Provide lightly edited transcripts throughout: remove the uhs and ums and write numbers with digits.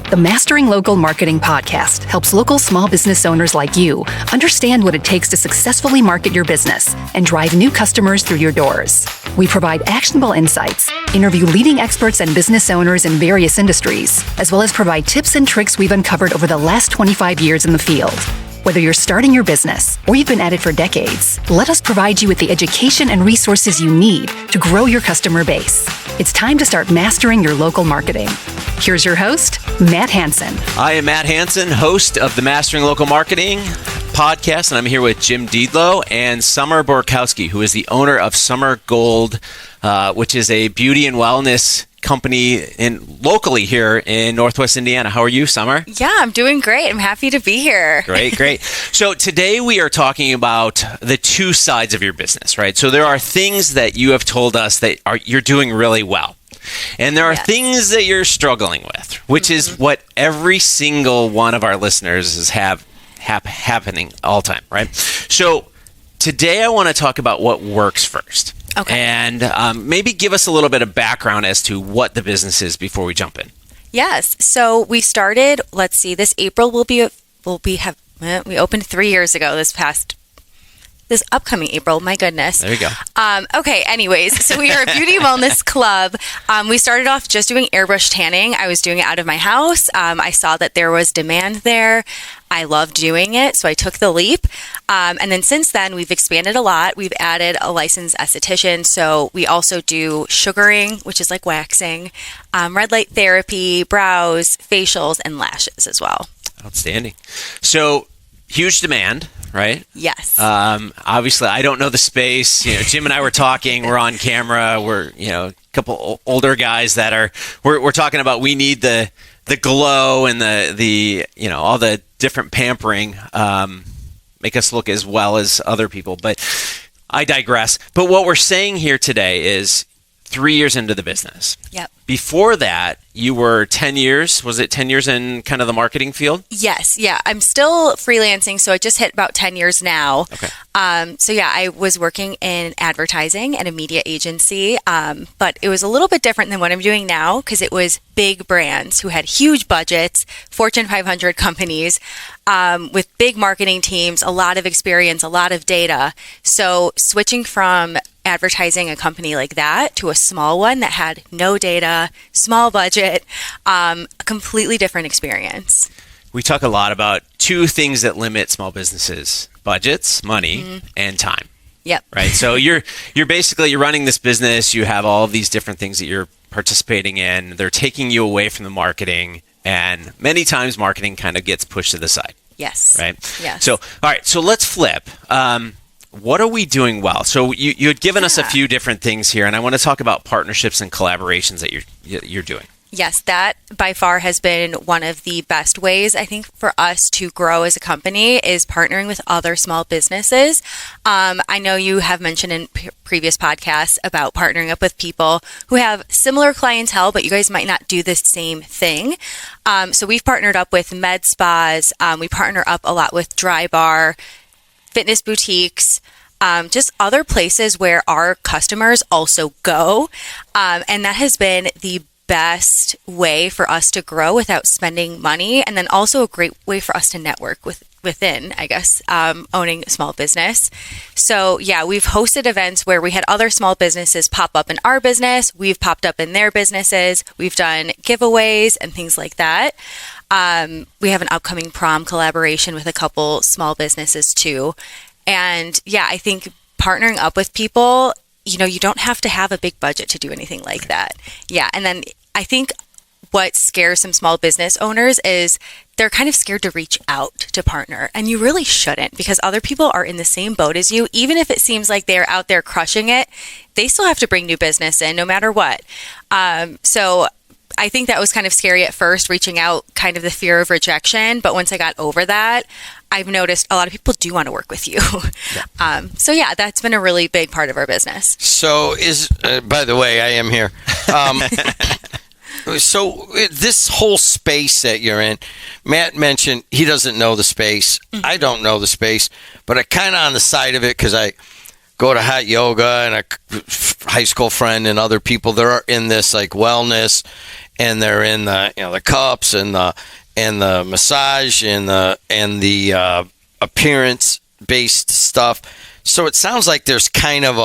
The Mastering Local Marketing podcast helps local small business owners like you understand what it takes to successfully market your business and drive new customers through your doors. We provide actionable insights, interview leading experts and business owners in various industries, as well as provide tips and tricks we've uncovered over the last 25 years in the field. Whether you're starting your business or you've been at it for decades, let us provide you with the education and resources you need to grow your customer base. It's time to start mastering your local marketing. Here's your host, Matt Hansen. I am Matt Hansen, host of the Mastering Local Marketing podcast, and I'm here with Jim Diedlow and Summer Borkowski, who is the owner of Summer Gold, which is a beauty and wellness company locally here in Northwest Indiana. How are you, Summer? Yeah, I'm doing great. I'm happy to be here. Great. So today we are talking about the two sides of your business, right? So there are things that you have told us that you're doing really well. And there are things that you're struggling with, which is what every single one of our listeners is happening all the time, right? So today I want to talk about what works first. Okay. And maybe give us a little bit of background as to what the business is before we jump in. Yes. So we started, this April we opened 3 years ago, this upcoming April, my goodness. There you go. Okay, anyways, so we are a beauty wellness club. We started off just doing airbrush tanning. I was doing it out of my house. I saw that there was demand there. I loved doing it, so I took the leap. And then since then, we've expanded a lot. We've added a licensed esthetician, so we also do sugaring, which is like waxing, red light therapy, brows, facials, and lashes as well. Outstanding. So huge demand, right? Yes. Obviously, I don't know the space. Jim and I were talking. We're on camera. We're a couple older guys that we're talking about. We need the glow and the all the different pampering, make us look as well as other people. But I digress. But what we're saying here today is 3 years into the business. Yep. Before that, you were 10 years. Was it 10 years in kind of the marketing field? Yes. Yeah. I'm still freelancing, so I just hit about 10 years now. Okay. I was working in advertising at a media agency, but it was a little bit different than what I'm doing now because it was big brands who had huge budgets, Fortune 500 companies with big marketing teams, a lot of experience, a lot of data. So switching from advertising a company like that to a small one that had no data, small budget, a completely different experience. We talk a lot about two things that limit small businesses: budgets, money, and time. Yep. Right. So you're running this business. You have all of these different things that you're participating in. They're taking you away from the marketing, and many times marketing kind of gets pushed to the side. Yes. Right. Yes. So all right. So let's flip. What are we doing well? So you had given us a few different things here, and I want to talk about partnerships and collaborations that you're doing. Yes, that by far has been one of the best ways, I think, for us to grow as a company is partnering with other small businesses. I know you have mentioned in previous podcasts about partnering up with people who have similar clientele, but you guys might not do the same thing. So we've partnered up with med spas. We partner up a lot with Dry Bar, fitness boutiques, just other places where our customers also go. And that has been the best way for us to grow without spending money, and then also a great way for us to network within, I guess, owning a small business. So yeah, we've hosted events where we had other small businesses pop up in our business. We've popped up in their businesses. We've done giveaways and things like that. We have an upcoming prom collaboration with a couple small businesses too. And yeah, I think partnering up with people, you don't have to have a big budget to do anything like that. Yeah. And then I think what scares some small business owners is they're kind of scared to reach out to partner. And you really shouldn't, because other people are in the same boat as you. Even if it seems like they're out there crushing it, they still have to bring new business in no matter what. So I think that was kind of scary at first, reaching out, kind of the fear of rejection. But once I got over that, I've noticed a lot of people do want to work with you. Yeah. So yeah, that's been a really big part of our business. So by the way, I am here. So this whole space that you're in, Matt mentioned he doesn't know the space. Mm-hmm. I don't know the space, but I kind of on the side of it because I go to hot yoga and a high school friend and other people that are in this like wellness and they're in the cups and the massage and the appearance based stuff. So it sounds like there's kind of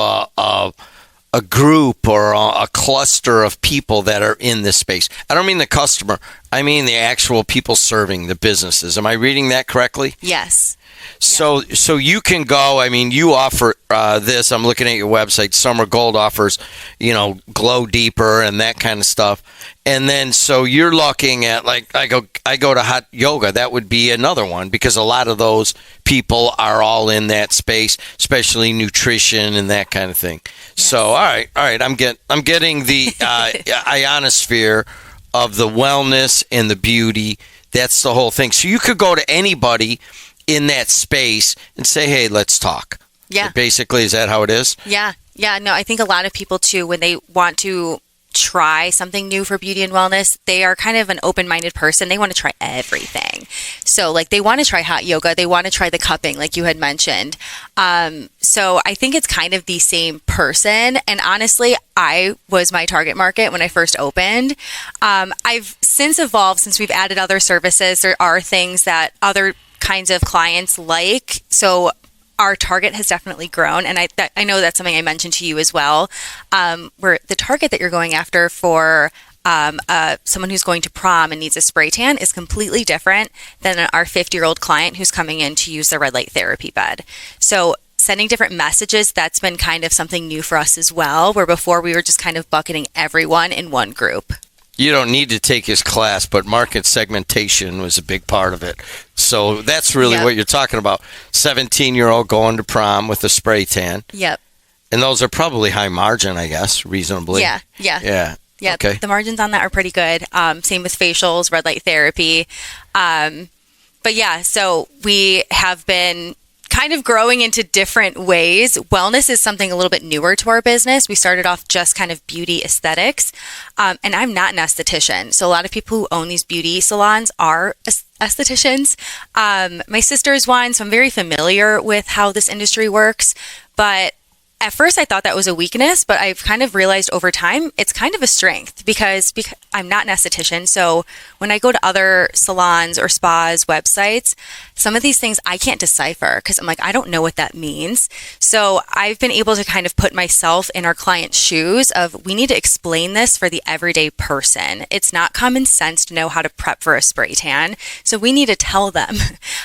a group or a cluster of people that are in this space. I don't mean the customer. I mean the actual people serving the businesses. Am I reading that correctly? Yes. So you can go. I mean, you offer this. I'm looking at your website. Summer Gold offers, Glow Deeper and that kind of stuff. And then so you're looking at, like, I go to hot yoga. That would be another one, because a lot of those people are all in that space, especially nutrition and that kind of thing. Yes. So all right. I'm getting the ionosphere of the wellness and the beauty. That's the whole thing. So you could go to anybody in that space and say, hey, let's talk. Yeah. So basically, is that how it is? Yeah. No, I think a lot of people too, when they want to try something new for beauty and wellness, they are kind of an open-minded person. They want to try everything. So like they want to try hot yoga. They want to try the cupping, like you had mentioned. So I think it's kind of the same person. And honestly, I was my target market when I first opened. I've since evolved, since we've added other services. There are things that other kinds of clients like. So our target has definitely grown, and I know that's something I mentioned to you as well. Where the target that you're going after for someone who's going to prom and needs a spray tan is completely different than our 50-year-old client who's coming in to use the red light therapy bed. So sending different messages, that's been kind of something new for us as well, where before we were just kind of bucketing everyone in one group. You don't need to take his class, but market segmentation was a big part of it. So that's really what you're talking about. 17-year-old going to prom with a spray tan. Yep. And those are probably high margin, I guess, reasonably. Yeah. Okay. The margins on that are pretty good. Same with facials, red light therapy. But yeah, so we have been kind of growing into different ways. Wellness is something a little bit newer to our business. We started off just kind of beauty aesthetics. And I'm not an esthetician. So a lot of people who own these beauty salons are estheticians. My sister is one, so I'm very familiar with how this industry works. But at first I thought that was a weakness, but I've kind of realized over time it's kind of a strength because I'm not an esthetician. So when I go to other salons or spas websites, some of these things I can't decipher because I'm like, I don't know what that means. So I've been able to kind of put myself in our client's shoes of, we need to explain this for the everyday person. It's not common sense to know how to prep for a spray tan. So we need to tell them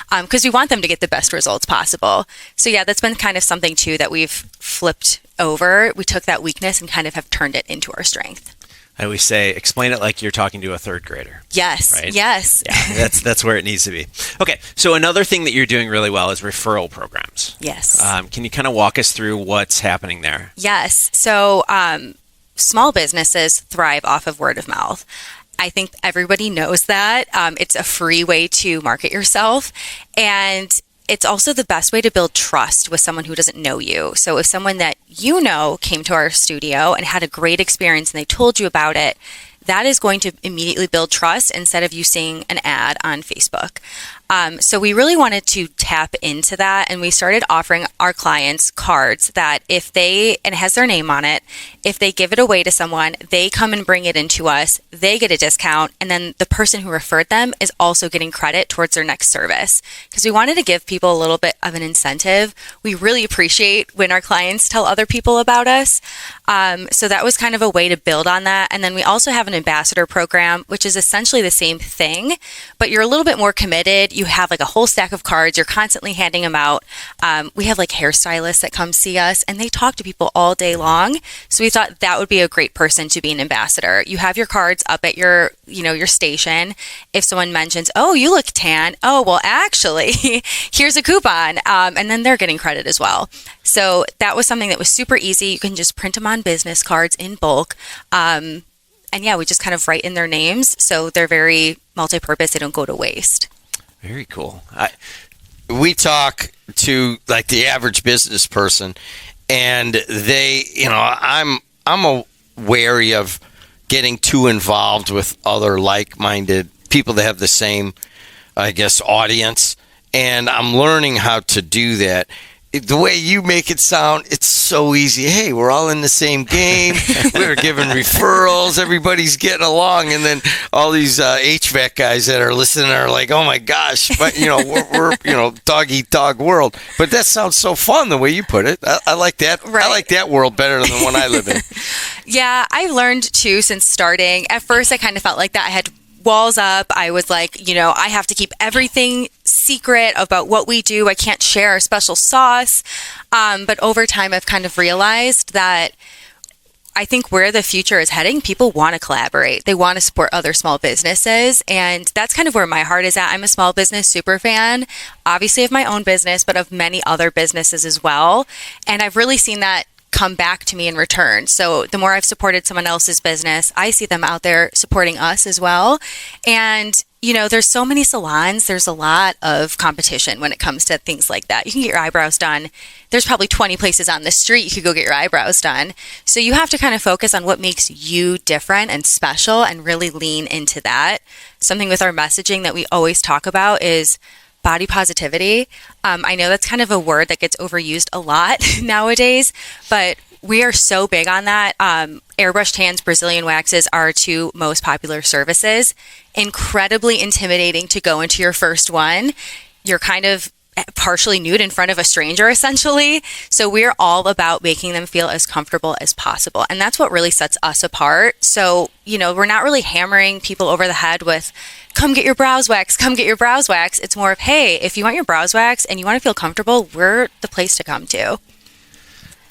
because we want them to get the best results possible. So yeah, that's been kind of something too that we've flipped over. We took that weakness and kind of have turned it into our strength. I always say, explain it like you're talking to a third grader. Yes. Right? Yes. Yeah, that's where it needs to be. Okay. So another thing that you're doing really well is referral programs. Yes. Can you kind of walk us through what's happening there? Yes. So small businesses thrive off of word of mouth. I think everybody knows that. It's a free way to market yourself. And it's also the best way to build trust with someone who doesn't know you. So if someone that you know came to our studio and had a great experience and they told you about it, that is going to immediately build trust instead of you seeing an ad on Facebook. So we really wanted to tap into that, and we started offering our clients cards that if they, and it has their name on it, if they give it away to someone, they come and bring it into us, they get a discount, and then the person who referred them is also getting credit towards their next service. Because we wanted to give people a little bit of an incentive. We really appreciate when our clients tell other people about us. So that was kind of a way to build on that. And then we also have an ambassador program, which is essentially the same thing, but you're a little bit more committed. You have like a whole stack of cards. You're constantly handing them out. We have like hairstylists that come see us and they talk to people all day long. So we thought that would be a great person to be an ambassador. You have your cards up at your station. If someone mentions, oh, you look tan. Oh, well, actually, here's a coupon. And then they're getting credit as well. So that was something that was super easy. You can just print them on business cards in bulk. And yeah, we just kind of write in their names. So they're very multi-purpose. They don't go to waste. Very cool. We talk to like the average business person, and they, I'm wary of getting too involved with other like-minded people that have the same, I guess, audience. And I'm learning how to do that. the way you make it sound, it's so easy. Hey, we're all in the same game. We're giving referrals. Everybody's getting along. And then all these HVAC guys that are listening are like, oh my gosh, but we're dog eat dog world. But that sounds so fun the way you put it. I like that. Right. I like that world better than the one I live in. Yeah, I've learned too since starting. At first, I kind of felt like that. I had walls up. I was like, I have to keep everything secret about what we do. I can't share our special sauce. But over time, I've kind of realized that I think where the future is heading, people want to collaborate. They want to support other small businesses. And that's kind of where my heart is at. I'm a small business super fan, obviously of my own business, but of many other businesses as well. And I've really seen that come back to me in return. So the more I've supported someone else's business, I see them out there supporting us as well. And, there's so many salons. There's a lot of competition when it comes to things like that. You can get your eyebrows done. There's probably 20 places on the street you could go get your eyebrows done. So you have to kind of focus on what makes you different and special and really lean into that. Something with our messaging that we always talk about is body positivity. I know that's kind of a word that gets overused a lot nowadays, but we are so big on that. Airbrushed hands, Brazilian waxes are our two most popular services. Incredibly intimidating to go into your first one. You're kind of partially nude in front of a stranger, essentially. So we're all about making them feel as comfortable as possible. And that's what really sets us apart. So, we're not really hammering people over the head with, come get your brows waxed, come get your brows waxed. It's more of, hey, if you want your brows waxed and you want to feel comfortable, we're the place to come to.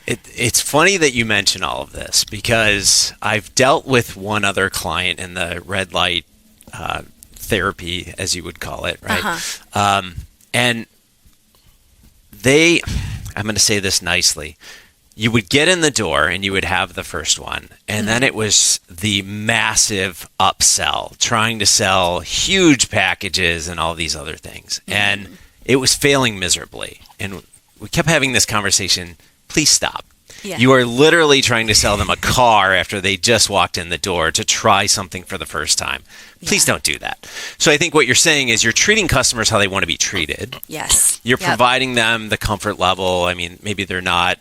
It's funny that you mention all of this because I've dealt with one other client in the red light therapy, as you would call it, right? Uh-huh. And I'm going to say this nicely, you would get in the door and you would have the first one, and then it was the massive upsell, trying to sell huge packages and all these other things. And it was failing miserably. And we kept having this conversation, please stop. Yeah. You are literally trying to sell them a car after they just walked in the door to try something for the first time. Please don't do that. So I think what you're saying is you're treating customers how they want to be treated. Yes. You're providing them the comfort level. I mean, maybe they're not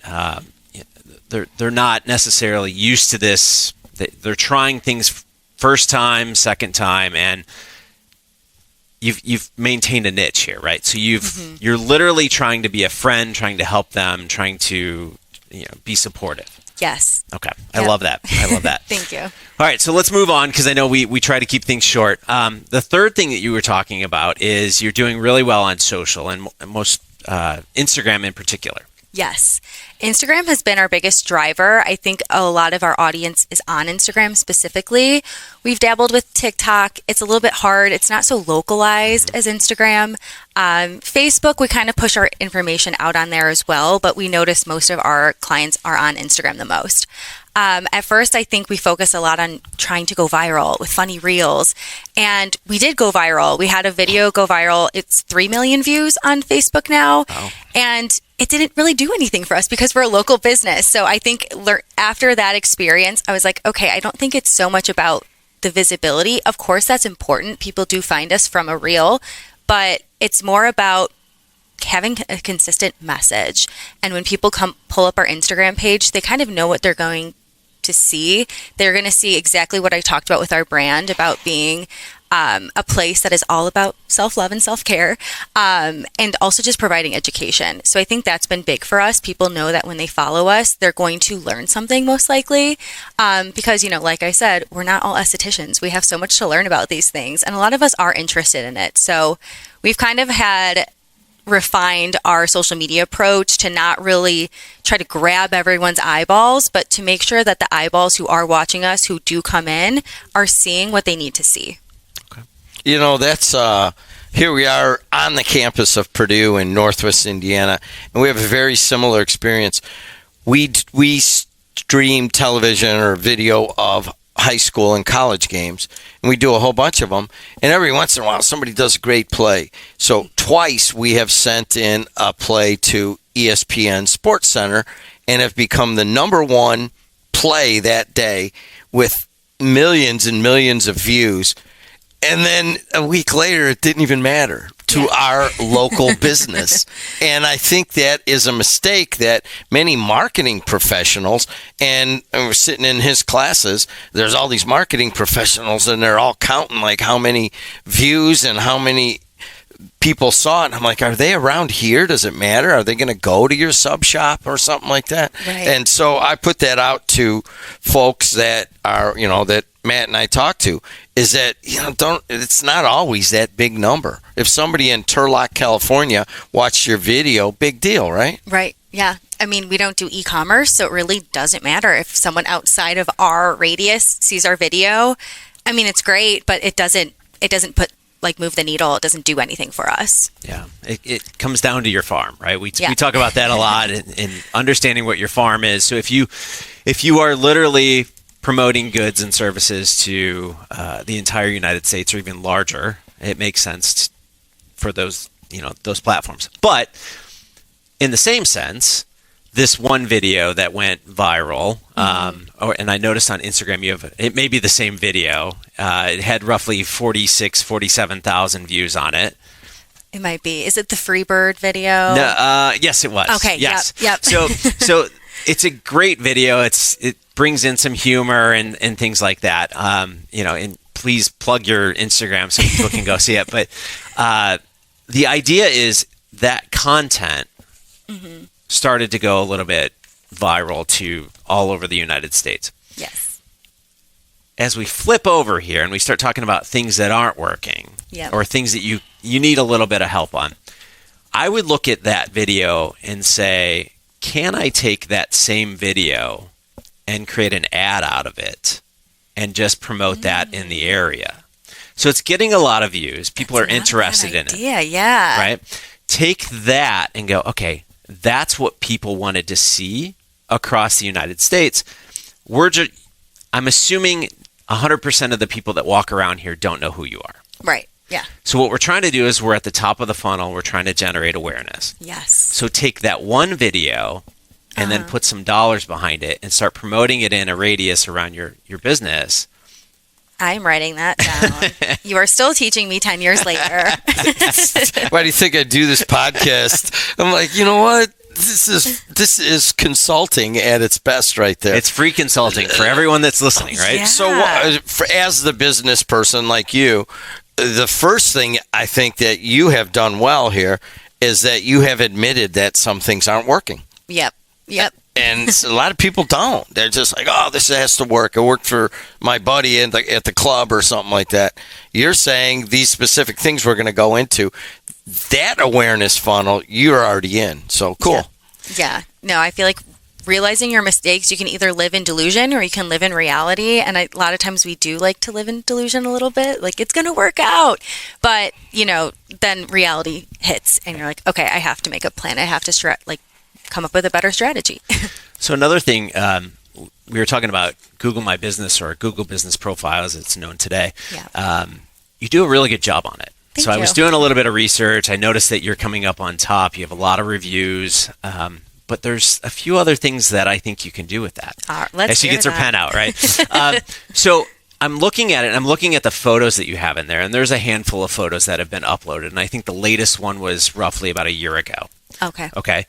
they're not necessarily used to this. They're trying things first time, second time, and you've maintained a niche here, right? So you're literally trying to be a friend, trying to help them, trying to be supportive. Yes. Okay. I love that. Thank you. All right. So let's move on because I know we try to keep things short. The third thing that you were talking about is you're doing really well on social and most Instagram in particular. Yes. Instagram has been our biggest driver. I think a lot of our audience is on Instagram specifically. We've dabbled with TikTok. It's a little bit hard. It's not so localized as Instagram. Facebook, we kind of push our information out on there as well, but we notice most of our clients are on Instagram the most. At first, I think we focus a lot on trying to go viral with funny reels. And we did go viral. We had a video go viral. It's 3 million views on Facebook now. Wow. And it didn't really do anything for us because we're a local business. So I think after that experience, I was like, okay, I don't think it's so much about the visibility. Of course, that's important. People do find us from a reel, but it's more about having a consistent message. And when people pull up our Instagram page, they kind of know what they're going to see. They're going to see exactly what I talked about with our brand, about being a place that is all about self-love and self-care, and also just providing education. So I think that's been big for us. People know that when they follow us, they're going to learn something most likely, because, like I said, we're not all estheticians. We have so much to learn about these things, and a lot of us are interested in it. So we've kind of refined our social media approach to not really try to grab everyone's eyeballs, but to make sure that the eyeballs who are watching us, who do come in, are seeing what they need to see. That's here we are on the campus of Purdue in Northwest Indiana, and we have a very similar experience. We stream television or video of high school and college games, and we do a whole bunch of them, and every once in a while somebody does a great play. So twice we have sent in a play to ESPN Sports Center and have become the number one play that day with millions and millions of views. And then a week later, it didn't even matter to our local business. And I think that is a mistake that many marketing professionals, and we're sitting in his classes, there's all these marketing professionals, and they're all counting like how many views and how many people saw it. And I'm like, are they around here? Does it matter? Are they going to go to your sub shop or something like that? Right. And so I put that out to folks that are, that Matt and I talk to, is that, it's not always that big number. If somebody in Turlock, California watched your video, big deal, right? Right. Yeah. I mean, we don't do e-commerce, so it really doesn't matter if someone outside of our radius sees our video. I mean, it's great, but it doesn't move the needle. It doesn't do anything for us. Yeah. It comes down to your farm, right? We talk about that a lot in understanding what your farm is. So if you are literally promoting goods and services to the entire United States or even larger, it makes sense for those platforms. But in the same sense, this one video that went viral, and I noticed on Instagram it may be the same video. It had roughly 47,000 views on it. It might be. Is it the Freebird video? No, yes, it was. Okay. Yes. Yep. So it's a great video. It brings in some humor and things like that. And please plug your Instagram so people can go see it. But the idea is that content started to go a little bit viral to all over the United States. Yes. As we flip over here and we start talking about things that aren't working or things that you need a little bit of help on, I would look at that video and say, can I take that same video and create an ad out of it and just promote that in the area? So it's getting a lot of views. People are interested in it. Yeah. Right? Take that and go, okay, that's what people wanted to see across the United States. I'm assuming 100% of the people that walk around here don't know who you are. Right. Yeah. So what we're trying to do is we're at the top of the funnel. We're trying to generate awareness. Yes. So take that one video and then put some dollars behind it and start promoting it in a radius around your business. I'm writing that down. You are still teaching me 10 years later. Why do you think I do this podcast? I'm like, you know what? This is consulting at its best right there. It's free consulting for everyone that's listening, right? Yeah. So as the business person like you, the first thing I think that you have done well here is that you have admitted that some things aren't working. Yep. And a lot of people don't. They're just like, oh, this has to work. It worked for my buddy at the club or something like that. You're saying these specific things we're going to go into, that awareness funnel, you're already in. So cool. Yeah. No, I feel like realizing your mistakes, you can either live in delusion or you can live in reality. And a lot of times we do like to live in delusion a little bit. Like, it's going to work out. But, then reality hits and you're like, okay, I have to make a plan. I have to come up with a better strategy. So another thing, we were talking about Google My Business or Google Business Profile as it's known today. Yeah. You do a really good job on it. Thank so you. I was doing a little bit of research. I noticed that you're coming up on top. You have a lot of reviews. But there's a few other things that I think you can do with that. Let's she hear gets her that. pen out, right? So I'm looking at it, and I'm looking at the photos that you have in there, and there's a handful of photos that have been uploaded, and I think the latest one was roughly about a year ago. Okay.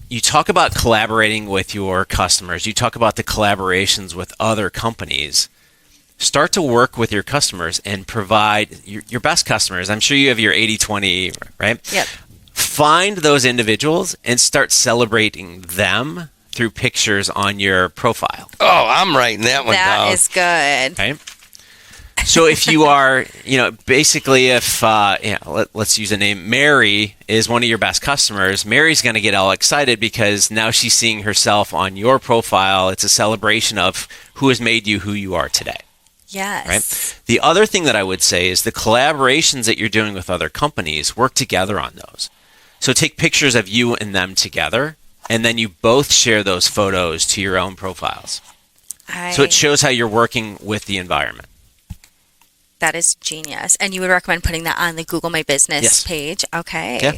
You talk about collaborating with your customers. You talk about the collaborations with other companies. Start to work with your customers and provide your best customers. I'm sure you have your 80-20, right? Yep. Find those individuals and start celebrating them through pictures on your profile. Oh, I'm writing that one down. That is good. Okay. So if you are, basically if, let's use a name, Mary is one of your best customers, Mary's going to get all excited because now she's seeing herself on your profile. It's a celebration of who has made you who you are today. Yes. Right? The other thing that I would say is the collaborations that you're doing with other companies, work together on those. So take pictures of you and them together, and then you both share those photos to your own profiles. So it shows how you're working with the environment. That is genius. And you would recommend putting that on the Google My Business page? Okay. Yeah.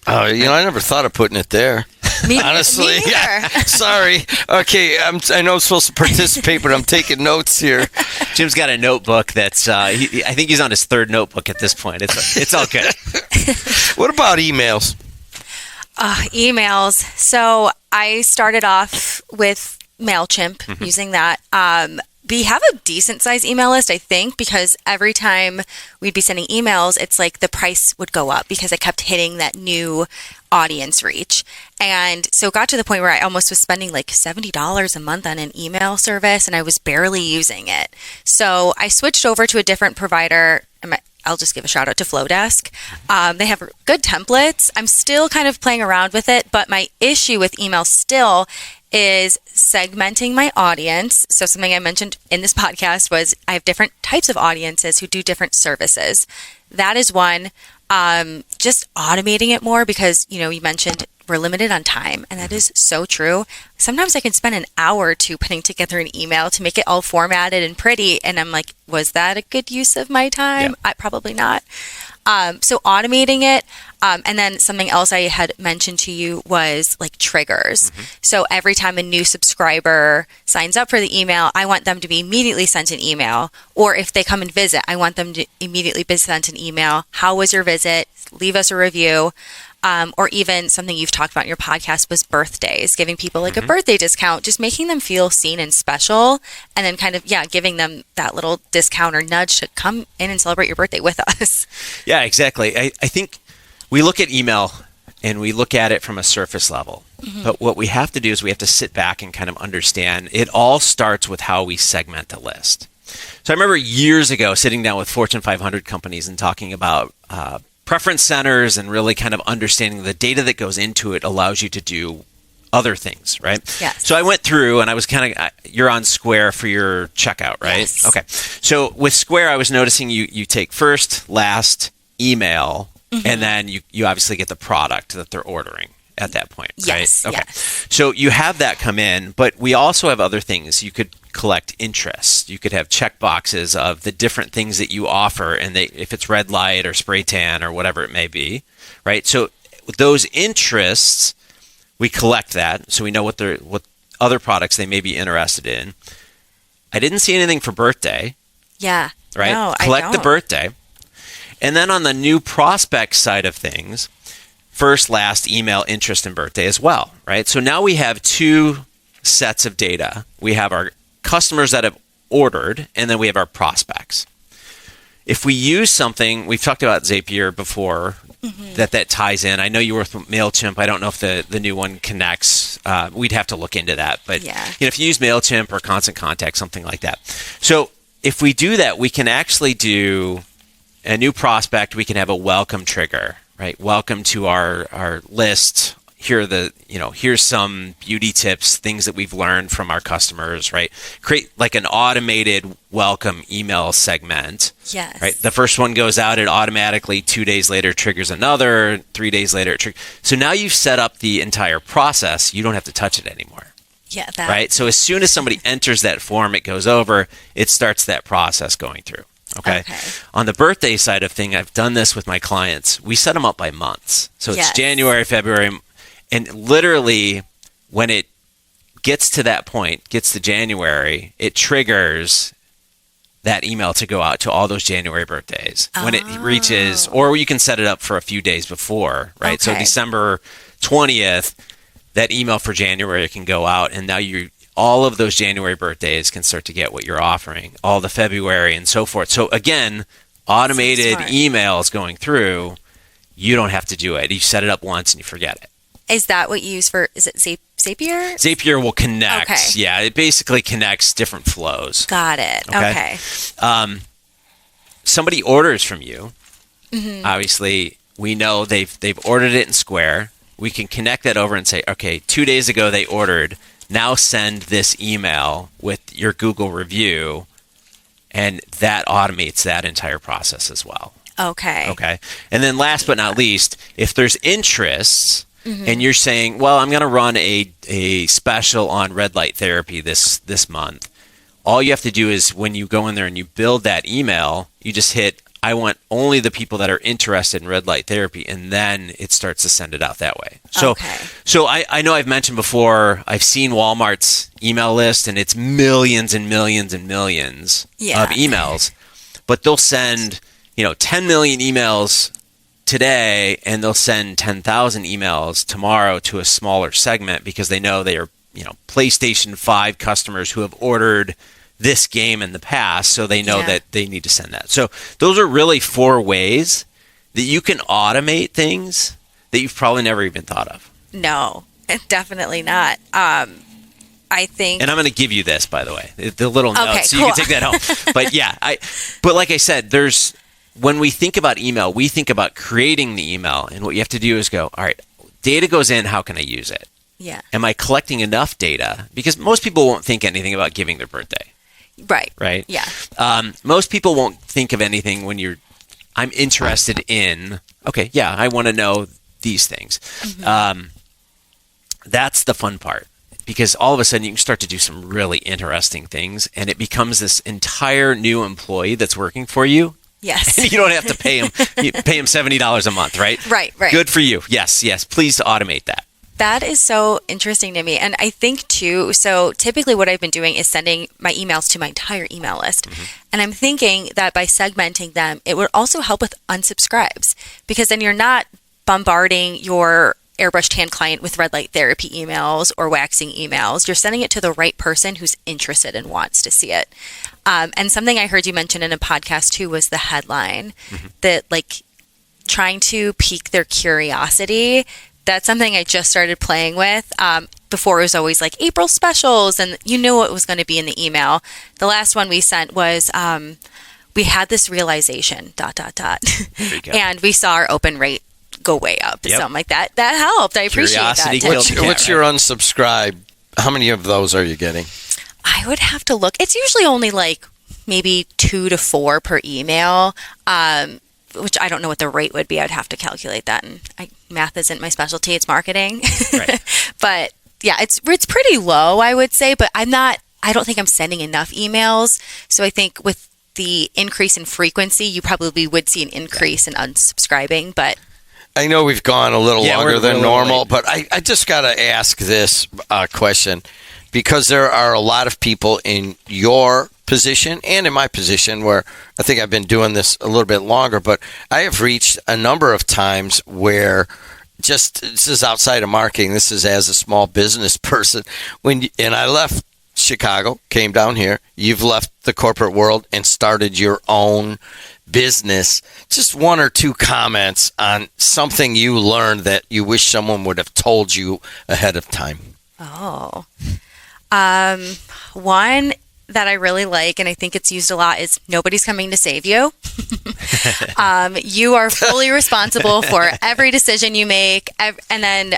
Oh, I never thought of putting it there. Honestly, me yeah. either. Sorry. Okay, I know I'm supposed to participate, but I'm taking notes here. Jim's got a notebook that's, I think he's on his third notebook at this point. It's all good. What about emails? Emails. So I started off with MailChimp, using that. We have a decent sized email list, I think, because every time we'd be sending emails, it's like the price would go up because I kept hitting that new audience reach. And so it got to the point where I almost was spending like $70 a month on an email service and I was barely using it. So I switched over to a different provider. I'll just give a shout out to Flowdesk. They have good templates. I'm still kind of playing around with it, but my issue with email still is segmenting my audience. So something I mentioned in this podcast was I have different types of audiences who do different services. That is one. Just automating it more because, you mentioned we're limited on time, and that is so true. Sometimes I can spend an hour or two putting together an email to make it all formatted and pretty, and I'm like, was that a good use of my time? Yeah. Probably not. So automating it. And then something else I had mentioned to you was like triggers. So every time a new subscriber signs up for the email, I want them to be immediately sent an email. Or if they come and visit, I want them to immediately be sent an email. How was your visit? Leave us a review. Or even something you've talked about in your podcast was birthdays, giving people like a birthday discount, just making them feel seen and special. And then kind of, giving them that little discount or nudge to come in and celebrate your birthday with us. Yeah, exactly. I think we look at email and we look at it from a surface level. But what we have to do is we have to sit back and kind of understand it all starts with how we segment the list. So I remember years ago sitting down with Fortune 500 companies and talking about preference centers and really kind of understanding the data that goes into it allows you to do other things, right? Yes. So I went through and I was kind of, you're on Square for your checkout, right? Yes. Okay. So with Square, I was noticing you take first, last, email, and then you obviously get the product that they're ordering at that point, Yes, right? Okay. yes. So you have that come in, but we also have other things. You could collect interest. You could have check boxes of the different things that you offer, and if it's red light or spray tan or whatever it may be, right? So those interests, we collect that, so we know what other products they may be interested in. I didn't see anything for birthday. Yeah. Right? No, Collect I the don't. birthday. And then on the new prospect side of things, first, last, email, interest, and birthday as well, right? So now we have two sets of data. We have our customers that have ordered, and then we have our prospects. If we use something, we've talked about Zapier before, that ties in. I know you work with MailChimp. I don't know if the new one connects. We'd have to look into that. But if you use MailChimp or Constant Contact, something like that. So if we do that, we can actually do a new prospect. We can have a welcome trigger, right? Welcome to our list. Here are here's some beauty tips, things that we've learned from our customers, right? Create like an automated welcome email segment. Yes. Right. The first one goes out, it automatically 2 days later triggers another, 3 days later it triggers. So now you've set up the entire process. You don't have to touch it anymore. Yeah. Right. So as soon as somebody enters that form, it goes over, it starts that process going through. Okay. On the birthday side of thing, I've done this with my clients. We set them up by months. So it's January, February, and literally when it gets to that point, gets to January, it triggers that email to go out to all those January birthdays. When it reaches, or you can set it up for a few days before, right? So December 20th, that email for January can go out, and now all of those January birthdays can start to get what you're offering, all the February and so forth. So again, automated emails going through, you don't have to do it. You set it up once and you forget it. Is that what you use for, is it Zapier? Zapier will connect. Okay. Yeah, it basically connects different flows. Got it. Okay. Somebody orders from you. Obviously, we know they've ordered it in Square. We can connect that over and say, okay, 2 days ago they ordered. Now send this email with your Google review, and that automates that entire process as well. Okay. And then last but not least, if there's interests, and you're saying, well, I'm going to run a special on red light therapy this month. All you have to do is when you go in there and you build that email, you just hit I want only the people that are interested in red light therapy, and then it starts to send it out that way. So, so I know I've mentioned before, I've seen Walmart's email list, and it's millions and millions and millions of emails, but they'll send, 10 million emails today, and they'll send 10,000 emails tomorrow to a smaller segment because they know they are, PlayStation 5 customers who have ordered this game in the past, so they know that they need to send that. So those are really 4 ways that you can automate things that you've probably never even thought of. No, definitely not. I think, and I'm going to give you this, by the way, the little note, so cool. you can take that home. But yeah, but like I said, when we think about email, we think about creating the email, and what you have to do is go, all right, data goes in, how can I use it? Yeah. Am I collecting enough data? Because most people won't think anything about giving their birthday. Right. Yeah. Most people won't think of anything when I'm interested in, I want to know these things. Mm-hmm. That's the fun part, because all of a sudden you can start to do some really interesting things, and it becomes this entire new employee that's working for you. Yes. And you don't have to pay him. You pay him $70 a month, right? Right. Good for you. Yes. Please automate that. That is so interesting to me. And I think too, so typically what I've been doing is sending my emails to my entire email list. Mm-hmm. And I'm thinking that by segmenting them, it would also help with unsubscribes, because then you're not bombarding your airbrushed hand client with red light therapy emails or waxing emails. You're sending it to the right person who's interested and wants to see it. And something I heard you mention in a podcast too was the headline, that trying to pique their curiosity. That's something I just started playing with. Before it was always like April specials, and you knew what was going to be in the email. The last one we sent was, we had this realization, ... and we saw our open rate go way up. Yep. Something like that. That helped. I appreciate that. What's your unsubscribe? How many of those are you getting? I would have to look. It's usually only maybe 2 to 4 per email. Which I don't know what the rate would be. I'd have to calculate that. And math isn't my specialty. It's marketing. Right. But yeah, it's pretty low, I would say. But I don't think I'm sending enough emails. So I think with the increase in frequency, you probably would see an increase in unsubscribing. But I know we've gone a little longer than normal, but I just got to ask this question, because there are a lot of people in your position and in my position where I think I've been doing this a little bit longer, but I have reached a number of times where this is outside of marketing. This is as a small business person. And I left Chicago, came down here. You've left the corporate world and started your own business. Just 1 or 2 comments on something you learned that you wish someone would have told you ahead of time. Oh, one that I really like, and I think it's used a lot, is nobody's coming to save you. You are fully responsible for every decision you make. And then,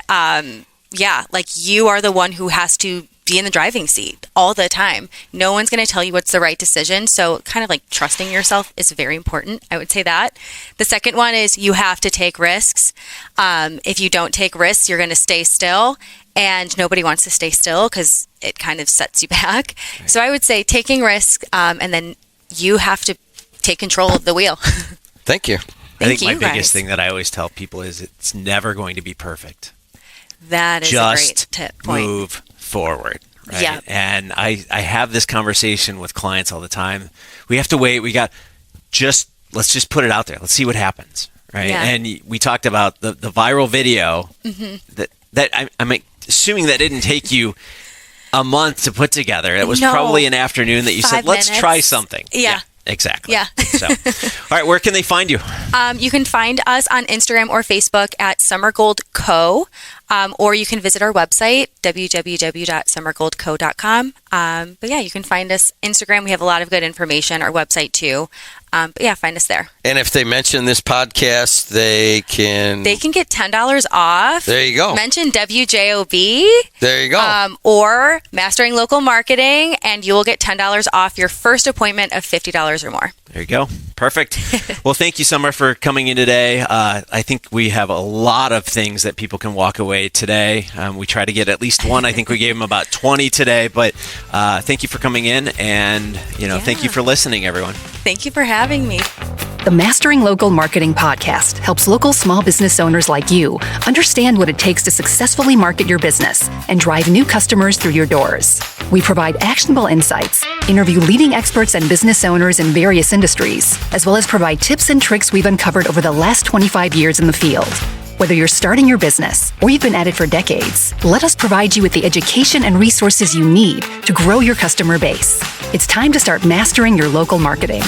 you are the one who has to be in the driving seat all the time. No one's going to tell you what's the right decision. So kind of trusting yourself is very important. I would say that. The second one is you have to take risks. If you don't take risks, you're going to stay still. And nobody wants to stay still because it kind of sets you back. Right. So I would say taking risks, and then you have to take control of the wheel. Thank you. I think my biggest thing that I always tell people is it's never going to be perfect. That is just a great point. Move forward. Right? Yeah. And I have this conversation with clients all the time. We have to wait. Let's just put it out there. Let's see what happens. Right. Yeah. And we talked about the viral video that I'm assuming that didn't take you a month to put together. It was probably an afternoon that you said, let's try something. Yeah. Exactly. Yeah. So, all right, where can they find you? You can find us on Instagram or Facebook at Summer Gold Co. Or you can visit our website, www.summergoldco.com. But yeah, you can find us Instagram. We have a lot of good information. Our website too. But yeah, find us there. And if they mention this podcast, they can get $10 off. There you go. Mention WJOB. There you go. Or Mastering Local Marketing, and you will get $10 off your first appointment of $50 or more. There you go. Perfect. Well, thank you, Summer, for coming in today. I think we have a lot of things that people can walk away today. We try to get at least one. I think we gave them about 20 today, but thank you for coming in, and thank you for listening, everyone. Thank you for having me. The Mastering Local Marketing podcast helps local small business owners like you understand what it takes to successfully market your business and drive new customers through your doors. We provide actionable insights, interview leading experts and business owners in various industries, as well as provide tips and tricks we've uncovered over the last 25 years in the field. Whether you're starting your business or you've been at it for decades, let us provide you with the education and resources you need to grow your customer base. It's time to start mastering your local marketing.